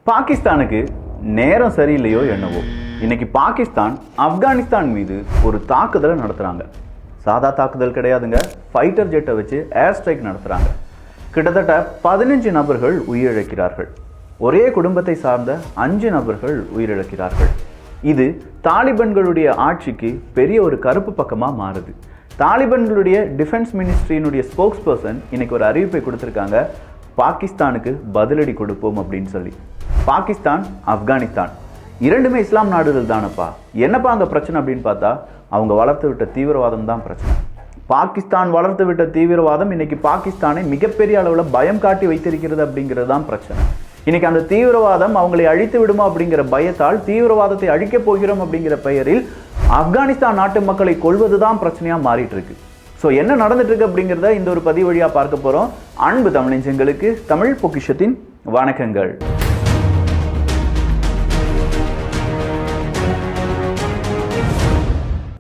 பாகிஸ்தானுக்கு நேரம் சரியில்லையோ என்னவோ இன்னைக்கு பாகிஸ்தான் ஆப்கானிஸ்தான் மீது ஒரு தாக்குதலை நடத்துறாங்க. சாதா தாக்குதல் கிடையாதுங்க, ஃபைட்டர் ஜெட்டை வச்சு ஏர் ஸ்ட்ரைக் நடத்துறாங்க. கிட்டத்தட்ட 15 நபர்கள் உயிரிழக்கிறார்கள். ஒரே குடும்பத்தை சார்ந்த 5 நபர்கள் உயிரிழக்கிறார்கள். இது தாலிபன்களுடைய ஆட்சிக்கு பெரிய ஒரு கருப்பு பக்கமாக மாறுது. தாலிபன்களுடைய டிஃபென்ஸ் மினிஸ்ட்ரியினுடைய ஸ்போக்ஸ் பர்சன் இன்னைக்கு ஒரு அறிவிப்பை கொடுத்துருக்காங்க, பாகிஸ்தானுக்கு பதிலடி கொடுப்போம் அப்படின்னு சொல்லி. பாகிஸ்தான், ஆப்கானிஸ்தான் இரண்டுமே இஸ்லாம் நாடுகள் தானப்பா, என்னப்பா அங்கே பிரச்சனை அப்படின்னு பார்த்தா அவங்க வளர்த்து விட்ட தீவிரவாதம் தான் பிரச்சனை. பாகிஸ்தான் வளர்த்து விட்ட தீவிரவாதம் இன்னைக்கு பாகிஸ்தானை மிகப்பெரிய அளவில் பயம் காட்டி வைத்திருக்கிறது அப்படிங்கிறது தான் பிரச்சனை. இன்னைக்கு அந்த தீவிரவாதம் அவங்களை அழித்து விடுமா அப்படிங்கிற பயத்தால் தீவிரவாதத்தை அழிக்கப் போகிறோம் அப்படிங்கிற பெயரில் ஆப்கானிஸ்தான் நாட்டு மக்களை கொல்வது தான் பிரச்சனையாக மாறிட்டு இருக்கு. ஸோ என்ன நடந்துட்டு இருக்கு அப்படிங்கிறத இந்த ஒரு பதிவு வழியாக பார்க்க போகிறோம். அன்பு தமிழஞ்சங்களுக்கு தமிழ் பொக்கிஷத்தின் வணக்கங்கள்.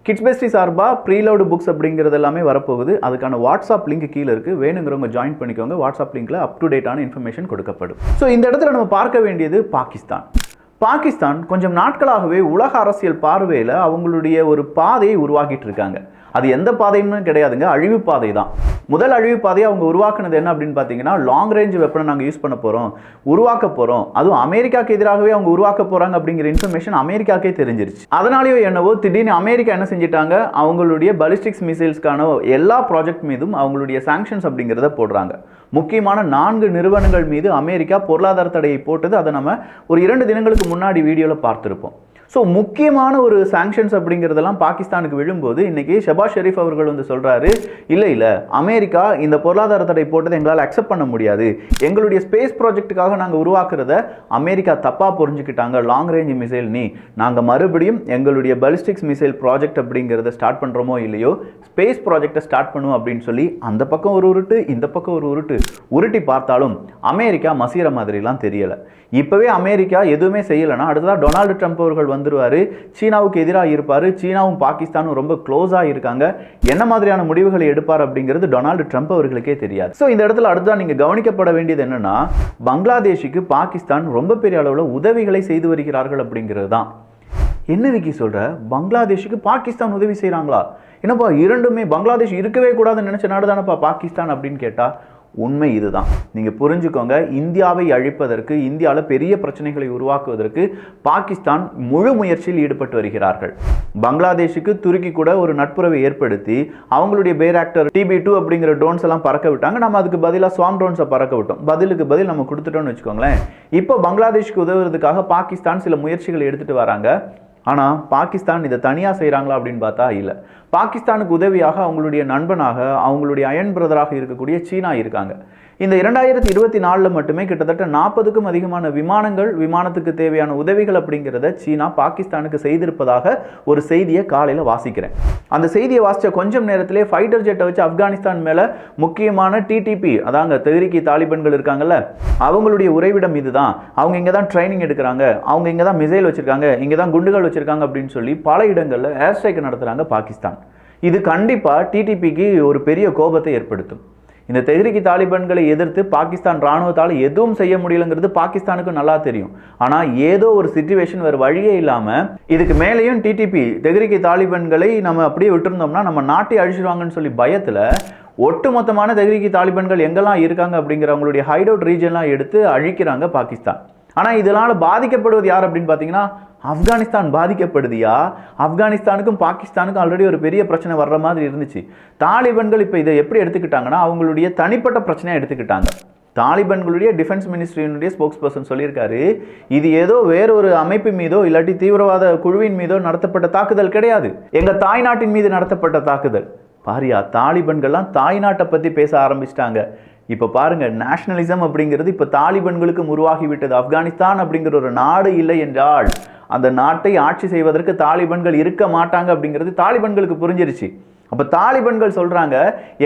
கிட்ஸ் பெஸ்டி சார்பாக ப்ரீலோடு புக்ஸ் அப்படிங்கிறது எல்லாமே வரப்போகுது. அதுக்கான வாட்ஸ்அப் லிங்க் கீழே இருக்குது, வேணுங்கிறவங்க ஜாயின் பண்ணிக்கோங்க. வாட்ஸ்அப் லிங்க்கில் அப் டு டேட்டான இன்ஃபர்மேஷன் கொடுக்கப்படும். ஸோ இந்த இடத்துல நம்ம பார்க்க வேண்டியது பாகிஸ்தான் கொஞ்சம் நாட்களாகவே உலக அரசியல் பார்வையில் அவங்களுடைய ஒரு பாதையை உருவாக்கிட்டு இருக்காங்க. அது எந்த பாதைன்னு கிடையாதுங்க, அழிவு பாதை தான். முதல் அழிவு பாதையை அவங்க உருவாக்குனது என்ன அப்படின்னு பார்த்தீங்கன்னா, லாங் ரேஞ்ச் வெப்பனை நாங்கள் யூஸ் பண்ண போகிறோம், உருவாக்க போகிறோம். அதுவும் அமெரிக்காவுக்கு எதிராகவே அவங்க உருவாக்க போகிறாங்க அப்படிங்கிற இன்ஃபர்மேஷன் அமெரிக்காக்கே தெரிஞ்சிருச்சு. அதனாலேயோ என்னவோ திடீர்னு அமெரிக்கா என்ன செஞ்சிட்டாங்க, அவங்களுடைய பாலிஸ்டிக்ஸ் மிசைல்ஸ்க்கான எல்லா ப்ராஜெக்ட் மீதும் அவங்களுடைய சாங்ஷன்ஸ் அப்படிங்கிறத போடுறாங்க. முக்கியமான 4 நிறுவனங்கள் மீது அமெரிக்கா பொருளாதார தடையை போட்டது. அதை நம்ம ஒரு 2 தினங்களுக்கு முன்னாடி வீடியோவில் பார்த்துருப்போம். ஸோ முக்கியமான ஒரு சாங்ஷன்ஸ் அப்படிங்கிறதெல்லாம் பாகிஸ்தானுக்கு விழும்போது இன்னைக்கு ஷபாஸ் ஷெரீஃப் அவர்கள் வந்து சொல்கிறாரு, இல்லை அமெரிக்கா இந்த பொருளாதார தடை போட்டதை எங்களால் அக்செப்ட் பண்ண முடியாது, எங்களுடைய ஸ்பேஸ் ப்ராஜெக்ட்டுக்காக நாங்கள் உருவாக்குறத அமெரிக்கா தப்பாக புரிஞ்சுக்கிட்டாங்க, லாங் ரேஞ்ச் மிசைல் நாங்கள் மறுபடியும் எங்களுடைய பாலிஸ்டிக்ஸ் மிசைல் ப்ராஜெக்ட் அப்படிங்கிறத ஸ்டார்ட் பண்ணுறோமோ இல்லையோ ஸ்பேஸ் ப்ராஜெக்டை ஸ்டார்ட் பண்ணுவோம் அப்படின்னு சொல்லி அந்த பக்கம் ஒரு உருட்டு இந்த பக்கம் ஒரு உருட்டி பார்த்தாலும் அமெரிக்கா மசீர மாதிரிலாம் தெரியலை. இப்போவே அமெரிக்கா எதுவுமே செய்யலைன்னா அடுத்ததாக டொனால்டு ட்ரம்ப் அவர்கள் வந்துருவார், சீனாவுக்கு எதிராக இருப்பார். சீனாவும் பாகிஸ்தானும் ரொம்ப க்ளோஸாக இருக்காங்க. என்ன மாதிரியான முடிவுகளை எடுப்பார் அப்படிங்கிறது டொனால்டு ட்ரம்ப் அவர்களுக்கே தெரியாது. ஸோ இந்த இடத்துல அடுத்ததான் நீங்கள் கவனிக்கப்பட வேண்டியது என்னன்னா, பங்களாதேஷுக்கு பாகிஸ்தான் ரொம்ப பெரிய அளவில் உதவிகளை செய்து வருகிறார்கள் அப்படிங்கிறது தான். என்ன விக்கி சொல்கிற, பங்களாதேஷுக்கு பாகிஸ்தான் உதவி செய்கிறாங்களா? என்னப்பா இரண்டுமே பங்களாதேஷ் இருக்கவே கூடாதுன்னு நினச்ச நாடு தானப்பா பாகிஸ்தான் அப்படின்னு கேட்டால் உண்மை இதுதான். நீங்கள் புரிஞ்சுக்கோங்க, இந்தியாவை அழிப்பதற்கு, இந்தியாவில் பெரிய பிரச்சனைகளை உருவாக்குவதற்கு பாகிஸ்தான் முழு முயற்சியில் ஈடுபட்டு வருகிறார்கள். பங்களாதேஷுக்கு துருக்கி கூட ஒரு நட்புறவை ஏற்படுத்தி அவங்களுடைய பேராக்டர் TB2 அப்படிங்கிற ட்ரோன்ஸ் எல்லாம் பறக்க விட்டாங்க. நம்ம அதுக்கு பதிலாக ஸ்வாம் ட்ரோன்ஸை பறக்க விட்டோம். பதிலுக்கு பதில் நம்ம கொடுத்துட்டோம்னு வச்சுக்கோங்களேன். இப்போ பங்களாதேஷுக்கு உதவுறதுக்காக பாகிஸ்தான் சில முயற்சிகளை எடுத்துகிட்டு வராங்க. ஆனால் பாகிஸ்தான் இதை தனியாக செய்கிறாங்களா அப்படின்னு பார்த்தா இல்லை. பாகிஸ்தானுக்கு உதவியாக அவங்களுடைய நண்பனாக, அவங்களுடைய அயன் பிரதராக இருக்கக்கூடிய சீனா இருக்காங்க. இந்த 2024 மட்டுமே கிட்டத்தட்ட 40க்கும் அதிகமான விமானத்துக்கு தேவையான உதவிகள் அப்படிங்கிறத சீனா பாகிஸ்தானுக்கு செய்திருப்பதாக ஒரு செய்தியை காலையில் வாசிக்கிறேன். அந்த செய்தியை வாசித்த கொஞ்சம் நேரத்திலே ஃபைட்டர் ஜெட்டை வச்சு ஆப்கானிஸ்தான் மேலே முக்கியமான TTP, அதாங்க தெஹ்ரீக் தாலிபன்கள் இருக்காங்கல்ல, அவங்களுடைய உறைவிடம் இதுதான், அவங்க இங்கே தான் ட்ரைனிங் எடுக்கிறாங்க, அவங்க இங்கே தான் மிசைல் வச்சுருக்காங்க, இங்கே தான் குண்டுகள் வச்சுருக்காங்க அப்படின்னு சொல்லி பல இடங்களில் ஏர் ஸ்ட்ரைக் நடத்துகிறாங்க பாகிஸ்தான். இது கண்டிப்பாக TTPக்கு ஒரு பெரிய கோபத்தை ஏற்படுத்தும். இந்த தெஹ்ரீக் தாலிபன்களை எதிர்த்து பாகிஸ்தான் இராணுவத்தால் எதுவும் செய்ய முடியலங்கிறது பாகிஸ்தானுக்கு நல்லா தெரியும். ஆனால் ஏதோ ஒரு சிச்சுவேஷன் வேறு வழியே இல்லாமல் இதுக்கு மேலேயும் TTP தெஹ்ரீக் தாலிபன்களை நம்ம அப்படியே விட்டுருந்தோம்னா நம்ம நாட்டை அழிச்சிடுவாங்கன்னு சொல்லி பயத்தில் ஒட்டுமொத்தமான தெஹ்ரீக் தாலிபன்கள் எங்கெல்லாம் இருக்காங்க அப்படிங்கிற அவங்களுடைய ஹைட் அவுட் ரீஜன்லாம் எடுத்து அழிக்கிறாங்க பாகிஸ்தான். ஆனால் இதனால் பாதிக்கப்படுவது யார் அப்படின்னு பார்த்தீங்கன்னா ஆப்கானிஸ்தான் பாதிக்கப்படுதியா? ஆப்கானிஸ்தானுக்கும் பாகிஸ்தானுக்கும் ஆல்ரெடி ஒரு பெரிய பிரச்சனை வர்ற மாதிரி இருந்துச்சு. தாலிபன்கள் இப்போ இதை எப்படி எடுத்துக்கிட்டாங்கன்னா அவங்களுடைய தனிப்பட்ட பிரச்சனையாக எடுத்துக்கிட்டாங்க. தாலிபன்களுடைய டிஃபென்ஸ் மினிஸ்ட்ரியினுடைய ஸ்போக்ஸ் பர்சன் சொல்லியிருக்காரு, இது ஏதோ வேறொரு அமைப்பு மீதோ இல்லாட்டி தீவிரவாத குழுவின் மீதோ நடத்தப்பட்ட தாக்குதல் கிடையாது, எங்கள் தாய்நாட்டின் மீது நடத்தப்பட்ட தாக்குதல். பாரியா, தாலிபன்கள்லாம் தாய்நாட்டை பற்றி பேச ஆரம்பிச்சிட்டாங்க. இப்போ பாருங்க, நேஷனலிசம் அப்படிங்கிறது இப்போ தாலிபன்களுக்கும் உருவாகிவிட்டது. ஆப்கானிஸ்தான் அப்படிங்கிற ஒரு நாடு இல்லை என்றால் அந்த நாட்டை ஆட்சி செய்வதற்கு தாலிபன்கள் இருக்க மாட்டாங்க அப்படிங்கிறது தாலிபன்களுக்கு புரிஞ்சிருச்சு. அப்போ தாலிபன்கள் சொல்கிறாங்க,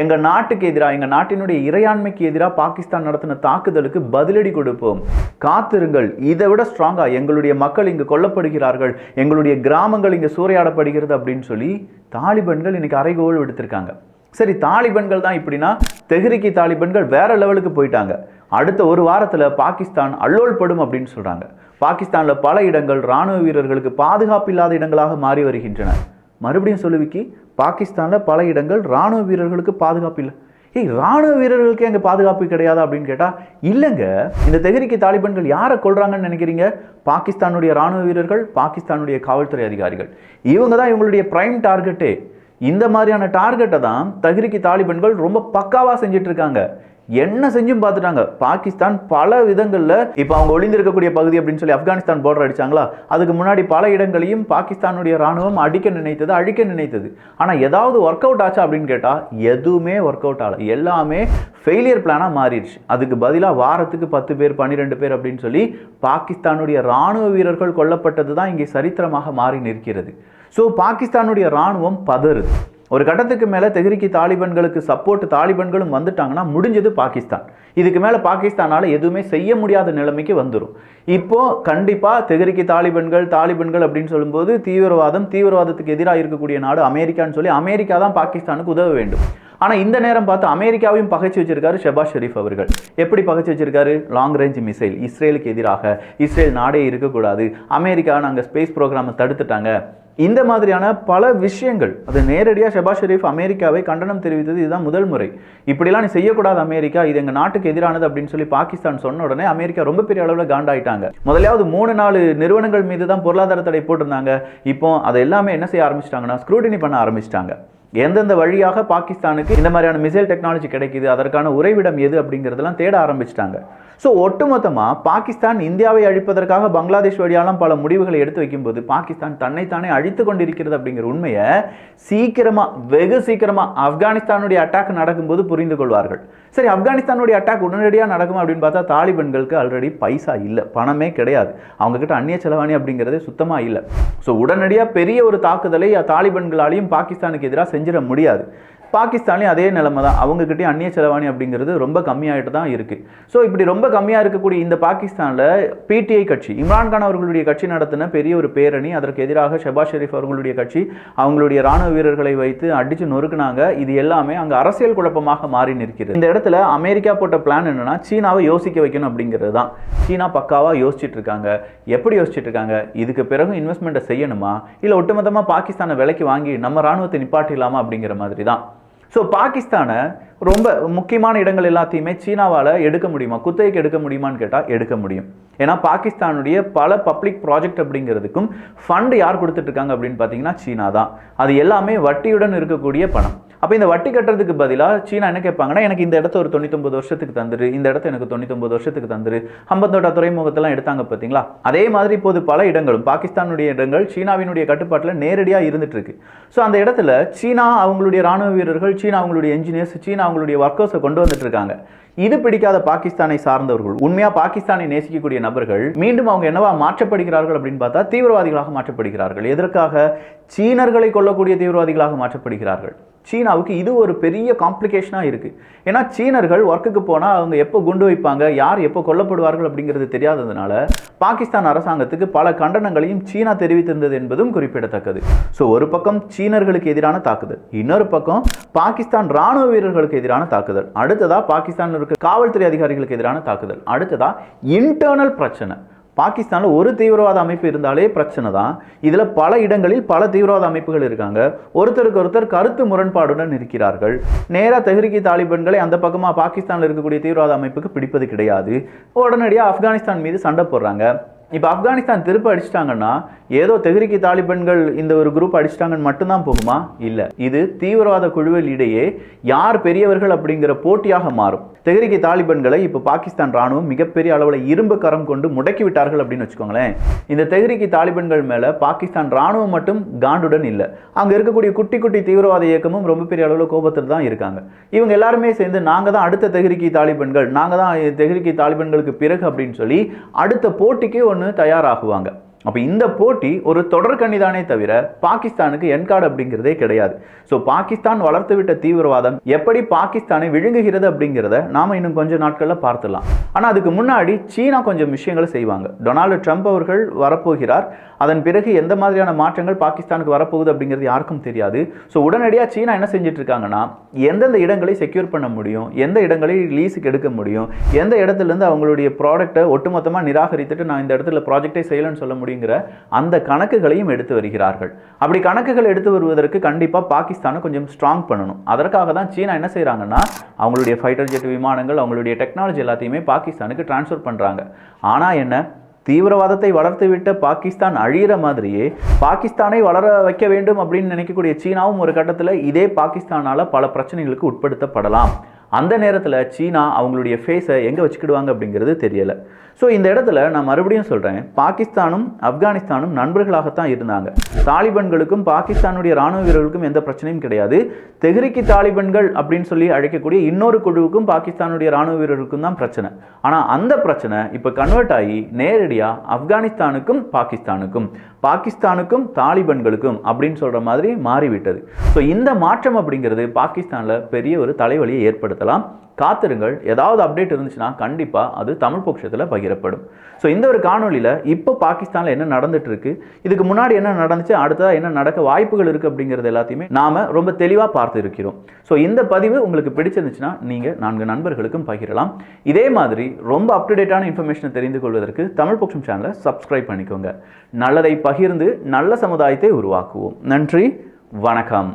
எங்கள் நாட்டுக்கு எதிராக, எங்கள் நாட்டினுடைய இறையாண்மைக்கு எதிராக பாகிஸ்தான் நடத்தின தாக்குதலுக்கு பதிலடி கொடுப்போம், காத்திருங்கள், இதை விட ஸ்ட்ராங்காக எங்களுடைய மக்கள் இங்கு கொல்லப்படுகிறார்கள், எங்களுடைய கிராமங்கள் இங்கே சூறையாடப்படுகிறது அப்படின்னு சொல்லி தாலிபன்கள் இன்னைக்கு அறைகோல் விடுத்திருக்காங்க. சரி, தாலிபன்கள் தான் இப்படின்னா தெஹ்ரீக் தாலிபன்கள் வேற லெவலுக்கு போயிட்டாங்க. அடுத்த ஒரு வாரத்தில் பாகிஸ்தான் அல்லோல் படும் அப்படின்னு சொல்கிறாங்க. பாகிஸ்தானில் பல இடங்கள் இராணுவ வீரர்களுக்கு பாதுகாப்பு இல்லாத இடங்களாக மாறி வருகின்றன. மறுபடியும் சொல்லுவிக்கி, பாகிஸ்தானில் பல இடங்கள் இராணுவ வீரர்களுக்கு பாதுகாப்பு இல்லை. இராணுவ வீரர்களுக்கே அங்கே பாதுகாப்பு கிடையாதா அப்படின்னு கேட்டால் இல்லைங்க. இந்த தெஹ்ரிக் தாலிபான்கள் யாரை கொள்றாங்கன்னு நினைக்கிறீங்க? பாகிஸ்தானுடைய இராணுவ வீரர்கள், பாகிஸ்தானுடைய காவல்துறை அதிகாரிகள். இவங்க தான் இவங்களுடைய பிரைம் டார்கெட்டே. இந்த மாதிரியான டார்கெட்டை தான் தெஹ்ரிக் தாலிபான்கள் ரொம்ப பக்காவாக செஞ்சுட்டு இருக்காங்க. என்ன செஞ்சும் பார்த்துட்டாங்க. பாகிஸ்தான் பல விதங்களில் இப்போ அவங்க ஒளிந்திருக்கக்கூடிய பகுதி அப்படின்னு சொல்லி ஆப்கானிஸ்தான் பார்டர் அடிச்சாங்களா, அதுக்கு முன்னாடி பல இடங்களையும் பாகிஸ்தானுடைய ராணுவம் அடிக்க நினைத்தது, அழிக்க நினைத்தது. ஆனால் ஏதாவது ஒர்க் அவுட் ஆச்சா அப்படின்னு கேட்டால் எதுவுமே ஒர்க் அவுட் ஆகலை. எல்லாமே ஃபெயிலியர் பிளானாக மாறிடுச்சு. அதுக்கு பதிலாக வாரத்துக்கு 10 பேர் 12 பேர் அப்படின்னு சொல்லி பாகிஸ்தானுடைய இராணுவ வீரர்கள் கொல்லப்பட்டது தான் இங்கே சரித்திரமாக மாறி நிற்கிறது. ஸோ பாகிஸ்தானுடைய இராணுவம் பதறுது. ஒரு கட்டத்துக்கு மேலே தெஹ்ரிக் தாலிபான்களுக்கு சப்போர்ட் தாலிபான்களும் வந்துட்டாங்கன்னா முடிஞ்சது பாகிஸ்தான். இதுக்கு மேலே பாகிஸ்தானால் எதுவுமே செய்ய முடியாத நிலைமைக்கு வந்துடும். இப்போ கண்டிப்பாக தெஹ்ரிக் தாலிபான்கள் அப்படின்னு சொல்லும்போது தீவிரவாதத்துக்கு எதிராக இருக்கக்கூடிய நாடு அமெரிக்கான்னு சொல்லி அமெரிக்கா தான் பாகிஸ்தானுக்கு உதவ வேண்டும். ஆனால் இந்த நேரம் பார்த்து அமெரிக்காவையும் பகைச்சு வச்சிருக்காரு ஷெபாஸ் ஷெரீப் அவர்கள். எப்படி பகைச்சு வச்சிருக்காரு? Long range missile. இஸ்ரேலுக்கு எதிராக இஸ்ரேல் நாடே இருக்கக்கூடாது, அமெரிக்கா நாங்கள் ஸ்பேஸ் ப்ரோக்ராமை தடுத்துட்டாங்க, இந்த மாதிரியான பல விஷயங்கள். அது நேரடியாக ஷெபாஸ் ஷெரீப் அமெரிக்காவை கண்டனம் தெரிவித்தது இதுதான் முதல் முறை. இப்படிலாம் நீ செய்யக்கூடாது அமெரிக்கா, இது எங்கள் நாட்டுக்கு எதிரானது அப்படின்னு சொல்லி பாகிஸ்தான் சொன்ன உடனே அமெரிக்கா ரொம்ப பெரிய அளவில் காண்டாயிட்டாங்க. முதலாவது 3-4 நிறுவனங்கள் மீது தான் பொருளாதார தடை போட்டிருந்தாங்க. இப்போ அதை எல்லாமே என்ன செய்ய ஆரம்பிச்சிட்டாங்கன்னா ஸ்க்ரூட்டினி பண்ண ஆரம்பிச்சிட்டாங்க. எந்தெந்த வழியாக பாகிஸ்தானுக்கு இந்த மாதிரியான மிசைல் டெக்னாலஜி கிடைக்குது, அதற்கான உறைவிடம் எது அப்படிங்கிறதெல்லாம் தேட ஆரம்பிச்சிட்டாங்க. ஸோ ஒட்டுமொத்தமாக பாகிஸ்தான் இந்தியாவை அழிப்பதற்காக பங்களாதேஷ் வழியாலாம் பல முடிவுகளை எடுத்து வைக்கும்போது பாகிஸ்தான் தன்னைத்தானே அழித்து கொண்டிருக்கிறது அப்படிங்கிற உண்மையை வெகு சீக்கிரமாக ஆப்கானிஸ்தானுடைய அட்டாக் நடக்கும்போது புரிந்து கொள்வார்கள். சரி, ஆப்கானிஸ்தானுடைய அட்டாக் உடனடியாக நடக்கும் அப்படின்னு பார்த்தா தாலிபான்களுக்கு ஆல்ரெடி பைசா இல்லை, பணமே கிடையாது, அவங்ககிட்ட அந்நிய செலவாணி அப்படிங்கிறதே சுத்தமாக இல்லை. ஸோ உடனடியாக பெரிய ஒரு தாக்குதலை தாலிபான்களாலையும் பாகிஸ்தானுக்கு எதிராக செஞ்சிட முடியாது. பாகிஸ்தான்லேயும் அதே நிலைமை தான். அவங்ககிட்டயும் அந்நிய செலவாணி அப்படிங்கிறது ரொம்ப கம்மியாகிட்டு தான் இருக்குது. ஸோ இப்படி ரொம்ப கம்மியாக இருக்கக்கூடிய இந்த பாகிஸ்தானில் பிடிஐ கட்சி, இம்ரான்கான் அவர்களுடைய கட்சி நடத்தின பெரிய ஒரு பேரணி, அதற்கு எதிராக ஷெபாஸ் ஷெரீப் அவர்களுடைய கட்சி அவங்களுடைய ராணுவ வீரர்களை வைத்து அடித்து நொறுக்குனாங்க. இது எல்லாமே அங்கே அரசியல் குழப்பமாக மாறி நிற்கிறது. இந்த இடத்துல அமெரிக்கா போட்ட பிளான் என்னன்னா, சீனாவை யோசிக்க வைக்கணும் அப்படிங்கிறது தான். சீனா பக்காவாக யோசிச்சுட்டு இருக்காங்க. எப்படி யோசிச்சுட்டு இருக்காங்க? இதுக்கு பிறகு இன்வெஸ்ட்மெண்ட்டை செய்யணுமா, இல்லை ஒட்டுமொத்தமாக பாகிஸ்தானை விலைக்கு வாங்கி நம்ம ராணுவத்தை நிப்பாட்டிடலாமா அப்படிங்கிற மாதிரி தான். ஸோ பாகிஸ்தானை ரொம்ப முக்கியமான இடங்கள் எல்லாத்தையுமே சீனாவால் எடுக்க முடியுமா, குத்தகைக்கு எடுக்க முடியுமான்னு கேட்டால் எடுக்க முடியும். ஏன்னா பாகிஸ்தானுடைய பல பப்ளிக் ப்ராஜெக்ட் அப்படிங்கிறதுக்கும் ஃபண்ட் யார் கொடுத்துட்டு இருக்காங்க அப்படின்னு பார்த்தீங்கன்னா சீனா தான். அது எல்லாமே வட்டியுடன் இருக்கக்கூடிய பணம். அப்போ இந்த வட்டி கட்டுறதுக்கு பதிலாக சீனா என்ன கேட்பாங்கன்னா, எனக்கு இந்த இடத்த ஒரு 99 வருஷத்துக்கு தந்துரு, இந்த இடத்த எனக்கு 99 வருஷத்துக்கு தந்துரு. ஹம்பந்தோட்டா துறைமுகத்தெல்லாம் எடுத்தாங்க பார்த்தீங்களா, அதே மாதிரி இப்போது பல இடங்களும் பாகிஸ்தானுடைய இடங்கள் சீனாவினுடைய கட்டுப்பாட்டில் நேரடியாக இருந்துட்டு இருக்கு. ஸோ அந்த இடத்துல சீனா அவங்களுடைய ராணுவ வீரர்கள், சீனா அவங்களுடைய என்ஜினியர்ஸ், சீனா அவங்களுடைய ஒர்க்கர்ஸை கொண்டு வந்துட்டு இருக்காங்க. இது பிடிக்காத பாகிஸ்தானை சார்ந்தவர்கள், உண்மையா பாகிஸ்தானை நேசிக்கக்கூடிய நபர்கள் மீண்டும் அவங்க என்னவா மாற்றப்படுகிறார்கள் அப்படின்னு பார்த்தா தீவிரவாதிகளாக மாற்றப்படுகிறார்கள். எதற்காக? சீனர்களை கொல்லக்கூடிய தீவிரவாதிகளாக மாற்றப்படுகிறார்கள். சீனாவுக்கு இது ஒரு பெரிய காம்ப்ளிகேஷனாக இருக்குது. ஏன்னா சீனர்கள் ஒர்க்குக்கு போனால் அவங்க எப்போ குண்டு வைப்பாங்க, யார் எப்போ கொல்லப்படுவார்கள் அப்படிங்கிறது தெரியாததுனால பாகிஸ்தான் அரசாங்கத்துக்கு பல கண்டனங்களையும் சீனா தெரிவித்திருந்தது என்பதும் குறிப்பிடத்தக்கது. ஸோ ஒரு பக்கம் சீனர்களுக்கு எதிரான தாக்குதல், இன்னொரு பக்கம் பாகிஸ்தான் ராணுவ வீரர்களுக்கு எதிரான தாக்குதல், அடுத்ததா பாகிஸ்தானில் இருக்க காவல்துறை அதிகாரிகளுக்கு எதிரான தாக்குதல், அடுத்ததா இன்டர்னல் பிரச்சனை. பாகிஸ்தானில் ஒரு தீவிரவாத அமைப்பு இருந்தாலே பிரச்சனை தான். இதில் பல இடங்களில் பல தீவிரவாத அமைப்புகள் இருக்காங்க. ஒருத்தருக்கு ஒருத்தர் கருத்து முரண்பாடுடன் இருக்கிறார்கள். நேராக தெஹ்ரிக் தாலிபான்களை அந்த பக்கமாக பாகிஸ்தானில் இருக்கக்கூடிய தீவிரவாத அமைப்புக்கு பிடிப்பது கிடையாது. உடனடியாக ஆப்கானிஸ்தான் மீது சண்டை போடுறாங்க. இப்போ ஆப்கானிஸ்தான் திருப்ப அடிச்சிட்டாங்கன்னா ஏதோ தெஹ்ரிக் தாலிபான்கள் இந்த ஒரு குரூப் அடிச்சிட்டாங்கன்னு மட்டும்தான் போகுமா? இல்லை, இது தீவிரவாத குழுவில் இடையே யார் பெரியவர்கள் அப்படிங்கிற போட்டியாக மாறும். தெஹ்ரிக் தாலிபான்களை இப்போ பாகிஸ்தான் ராணுவம் மிகப்பெரிய அளவில் இரும்பு கரம் கொண்டு முடக்கி விட்டார்கள் அப்படின்னு வச்சுக்கோங்களேன். இந்த தெஹ்ரிக் தாலிபான்கள் மேலே பாகிஸ்தான் ராணுவம் மட்டும் காண்டுடன் இல்லை, அங்கே இருக்கக்கூடிய குட்டி குட்டி தீவிரவாத இயக்கமும் ரொம்ப பெரிய அளவில் கோபத்தில் தான் இருக்காங்க. இவங்க எல்லாருமே சேர்ந்து நாங்கள் தான் அடுத்த தெஹ்ரிக் தாலிபான்கள், நாங்கள் தான் தெஹ்ரிக் தாலிபான்களுக்கு பிறகு அப்படின்னு சொல்லி அடுத்த போட்டிக்கு ஒன்று தயாராகுவாங்க. அப்போ இந்த போட்டி ஒரு தொடர்கண்ணி தானே தவிர பாகிஸ்தானுக்கு என் கார்டு அப்படிங்கிறதே கிடையாது. ஸோ பாகிஸ்தான் வளர்த்துவிட்ட தீவிரவாதம் எப்படி பாகிஸ்தானை விழுங்குகிறது அப்படிங்கிறத நாம இன்னும் கொஞ்சம் நாட்களில் பார்த்துலாம். ஆனால் அதுக்கு முன்னாடி சீனா கொஞ்சம் விஷயங்களை செய்வாங்க. டொனால்டு ட்ரம்ப் அவர்கள் வரப்போகிறார். அதன் பிறகு எந்த மாதிரியான மாற்றங்கள் பாகிஸ்தானுக்கு வரப்போகுது அப்படிங்கிறது யாருக்கும் தெரியாது. ஸோ உடனடியாக சீனா என்ன செஞ்சுட்டு இருக்காங்கன்னா, எந்தெந்த இடங்களை செக்யூர் பண்ண முடியும், எந்த இடங்களை லீஸுக்கு எடுக்க முடியும், எந்த இடத்துலேருந்து அவங்களுடைய ப்ராடக்ட்டை ஒட்டுமொத்தமாக நிராகரித்துட்டு நான் இந்த இடத்துல ப்ராஜெக்டை செய்யலன்னு சொல்ல முடியுங்கிற அந்த கணக்குகளையும் எடுத்து வருகிறார்கள். அப்படி கணக்குகள் எடுத்து வருவதற்கு கண்டிப்பாக பாகிஸ்தானை கொஞ்சம் ஸ்ட்ராங் பண்ணணும். அதற்காக தான் சீனா என்ன செய்கிறாங்கன்னா, அவங்களுடைய ஃபைட்டர் ஜெட் விமானங்கள், அவங்களுடைய டெக்னாலஜி எல்லாத்தையுமே பாகிஸ்தானுக்கு டிரான்ஸ்ஃபர் பண்ணுறாங்க. ஆனால் என்ன, தீவிரவாதத்தை வளர்த்துவிட்ட பாகிஸ்தான் அழியிற மாதிரியே பாகிஸ்தானை வளர வைக்க வேண்டும் அப்படின்னு நினைக்கக்கூடிய சீனாவும் ஒரு கட்டத்தில் இதே பாகிஸ்தானால பல பிரச்சனைகளுக்கு உட்படுத்தப்படலாம். அந்த நேரத்தில் சீனா அவங்களுடைய ஃபேஸை எங்கே வச்சுக்கிடுவாங்க அப்படிங்கிறது தெரியலை. ஸோ இந்த இடத்துல நான் மறுபடியும் சொல்கிறேன், பாகிஸ்தானும் ஆப்கானிஸ்தானும் நண்பர்களாகத்தான் இருந்தாங்க. தாலிபான்களுக்கும் பாகிஸ்தானுடைய ராணுவ வீரர்களுக்கும் எந்த பிரச்சனையும் கிடையாது. தெஹ்ரிக் தாலிபான்கள் அப்படின்னு சொல்லி அழைக்கக்கூடிய இன்னொரு குழுவுக்கும் பாகிஸ்தானுடைய ராணுவ வீரர்களுக்கும் தான் பிரச்சனை. ஆனால் அந்த பிரச்சனை இப்போ கன்வெர்ட் ஆகி நேரடியாக ஆப்கானிஸ்தானுக்கும் பாகிஸ்தானுக்கும் தாலிபான்களுக்கும் அப்படின்னு சொல்கிற மாதிரி மாறிவிட்டது. ஸோ இந்த மாற்றம் அப்படிங்கிறது பாகிஸ்தானில் பெரிய ஒரு தலைவலியை ஏற்படுத்தலாம். காத்திருங்கள், ஏதாவது அப்டேட் இருந்துச்சுன்னா கண்டிப்பாக அது தமிழ் பொக்ஷத்தில் பகிரப்படும். ஸோ இந்த ஒரு காணொலியில் இப்போ பாகிஸ்தானில் என்ன நடந்துட்டு இருக்கு, இதுக்கு முன்னாடி என்ன நடந்துச்சு, அடுத்ததாக என்ன நடக்க வாய்ப்புகள் இருக்குது அப்படிங்கிறது எல்லாத்தையுமே நாம் ரொம்ப தெளிவாக பார்த்து இருக்கிறோம். ஸோ இந்த பதிவு உங்களுக்கு பிடிச்சிருந்துச்சுன்னா நீங்கள் 4 நண்பர்களுக்கும் பகிரலாம். இதே மாதிரி ரொம்ப அப்டுடேட்டான இன்ஃபர்மேஷனை தெரிந்து கொள்வதற்கு தமிழ் பொக்ஷம் சேனலை சப்ஸ்கிரைப் பண்ணிக்கோங்க. நல்லதை பகிர்ந்து நல்ல சமுதாயத்தை உருவாக்குவோம். நன்றி, வணக்கம்.